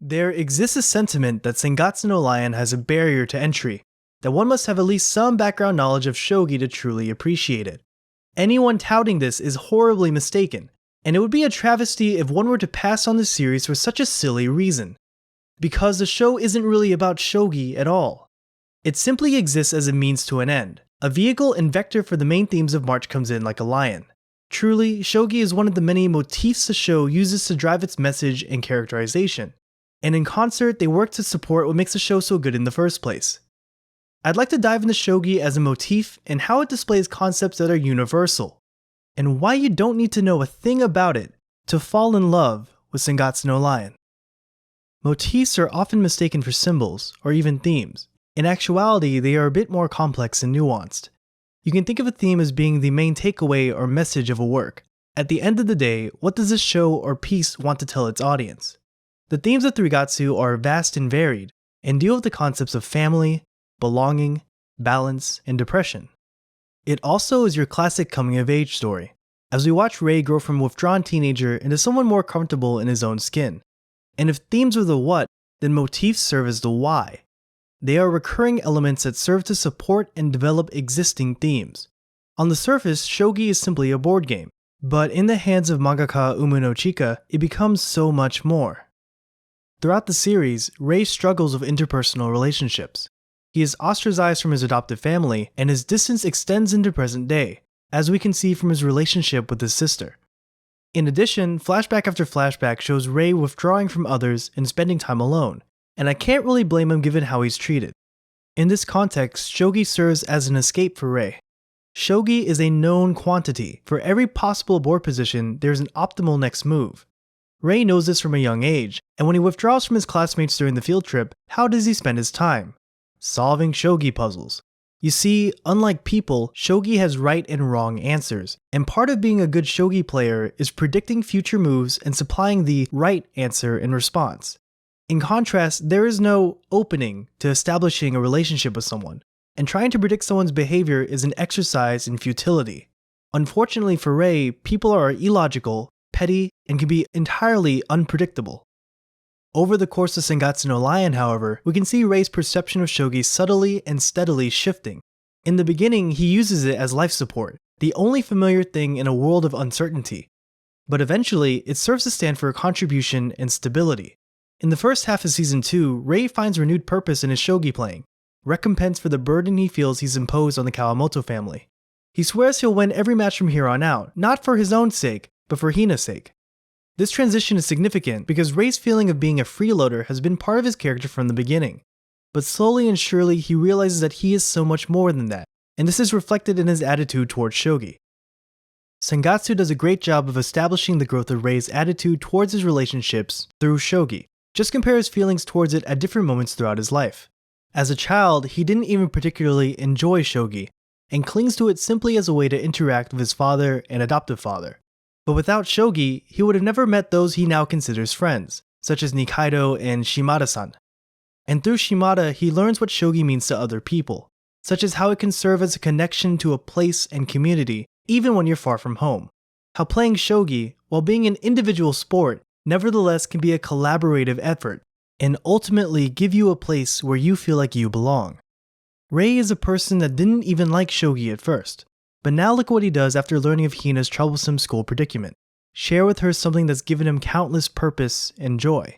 There exists a sentiment that Sangatsu no Lion has a barrier to entry, that one must have at least some background knowledge of shogi to truly appreciate it. Anyone touting this is horribly mistaken, and it would be a travesty if one were to pass on the series for such a silly reason. Because the show isn't really about shogi at all. It simply exists as a means to an end, a vehicle and vector for the main themes of March Comes In Like a Lion. Truly, shogi is one of the many motifs the show uses to drive its message and characterization, and in concert they work to support what makes the show so good in the first place. I'd like to dive into shogi as a motif and how it displays concepts that are universal, and why you don't need to know a thing about it to fall in love with Sangatsu no Lion. Motifs are often mistaken for symbols, or even themes. In actuality, they are a bit more complex and nuanced. You can think of a theme as being the main takeaway or message of a work. At the end of the day, what does this show or piece want to tell its audience? The themes of Threegatsu are vast and varied, and deal with the concepts of family, belonging, balance, and depression. It also is your classic coming-of-age story, as we watch Rei grow from a withdrawn teenager into someone more comfortable in his own skin. And if themes are the what, then motifs serve as the why. They are recurring elements that serve to support and develop existing themes. On the surface, shogi is simply a board game, but in the hands of mangaka Umino Chica, it becomes so much more. Throughout the series, Rei struggles with interpersonal relationships. He is ostracized from his adoptive family, and his distance extends into present day, as we can see from his relationship with his sister. In addition, flashback after flashback shows Rei withdrawing from others and spending time alone, and I can't really blame him given how he's treated. In this context, shogi serves as an escape for Rei. Shogi is a known quantity. For every possible board position, there's an optimal next move. Rei knows this from a young age, and when he withdraws from his classmates during the field trip, how does he spend his time? Solving shogi puzzles. You see, unlike people, shogi has right and wrong answers, and part of being a good shogi player is predicting future moves and supplying the right answer in response. In contrast, there is no opening to establishing a relationship with someone, and trying to predict someone's behavior is an exercise in futility. Unfortunately for Rei, people are illogical, petty, and can be entirely unpredictable. Over the course of Sangatsu no Lion, however, we can see Rei's perception of shogi subtly and steadily shifting. In the beginning, he uses it as life support, the only familiar thing in a world of uncertainty. But eventually, it serves to stand for contribution and stability. In the first half of Season 2, Rei finds renewed purpose in his shogi playing, recompense for the burden he feels he's imposed on the Kawamoto family. He swears he'll win every match from here on out, not for his own sake, but for Hina's sake. This transition is significant because Rei's feeling of being a freeloader has been part of his character from the beginning. But slowly and surely he realizes that he is so much more than that, and this is reflected in his attitude towards shogi. Sangatsu does a great job of establishing the growth of Rei's attitude towards his relationships through shogi. Just compare his feelings towards it at different moments throughout his life. As a child, he didn't even particularly enjoy shogi, and clings to it simply as a way to interact with his father and adoptive father. But without shogi, he would have never met those he now considers friends, such as Nikaido and Shimada-san. And through Shimada, he learns what shogi means to other people, such as how it can serve as a connection to a place and community, even when you're far from home. How playing shogi, while being an individual sport, nevertheless can be a collaborative effort, and ultimately give you a place where you feel like you belong. Rei is a person that didn't even like shogi at first, but now look what he does after learning of Hina's troublesome school predicament. Share with her something that's given him countless purpose and joy.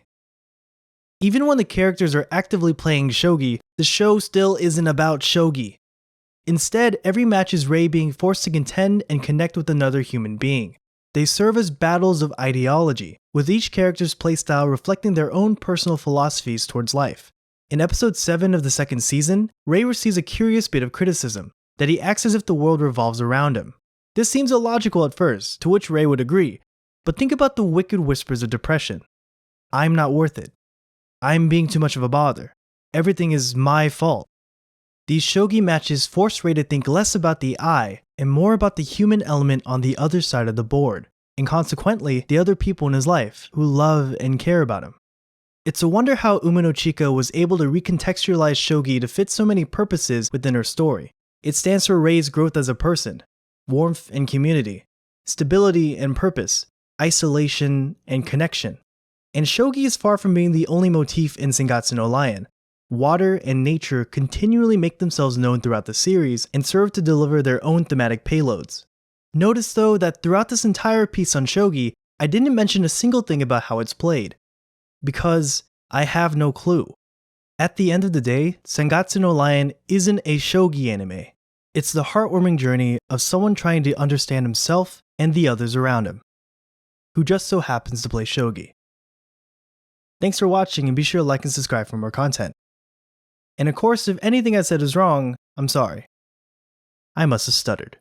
Even when the characters are actively playing shogi, the show still isn't about shogi. Instead, every match is Rei being forced to contend and connect with another human being. They serve as battles of ideology, with each character's playstyle reflecting their own personal philosophies towards life. In episode 7 of the second season, Rei receives a curious bit of criticism, that he acts as if the world revolves around him. This seems illogical at first, to which Rei would agree, but think about the wicked whispers of depression. I'm not worth it. I'm being too much of a bother. Everything is my fault. These shogi matches force Rei to think less about the I and more about the human element on the other side of the board, and consequently, the other people in his life who love and care about him. It's a wonder how Umino Chica was able to recontextualize shogi to fit so many purposes within her story. It stands for Rei's growth as a person, warmth and community, stability and purpose, isolation and connection. And Shogi is far from being the only motif in Sangatsu no Lion. Water and nature continually make themselves known throughout the series and serve to deliver their own thematic payloads. Notice though that throughout this entire piece on Shogi, I didn't mention a single thing about how it's played. Because I have no clue. At the end of the day, Sangatsu no Lion isn't a shogi anime. It's the heartwarming journey of someone trying to understand himself and the others around him, who just so happens to play shogi. Thanks for watching and be sure to like and subscribe for more content. And of course, if anything I said is wrong, I'm sorry. I must have stuttered.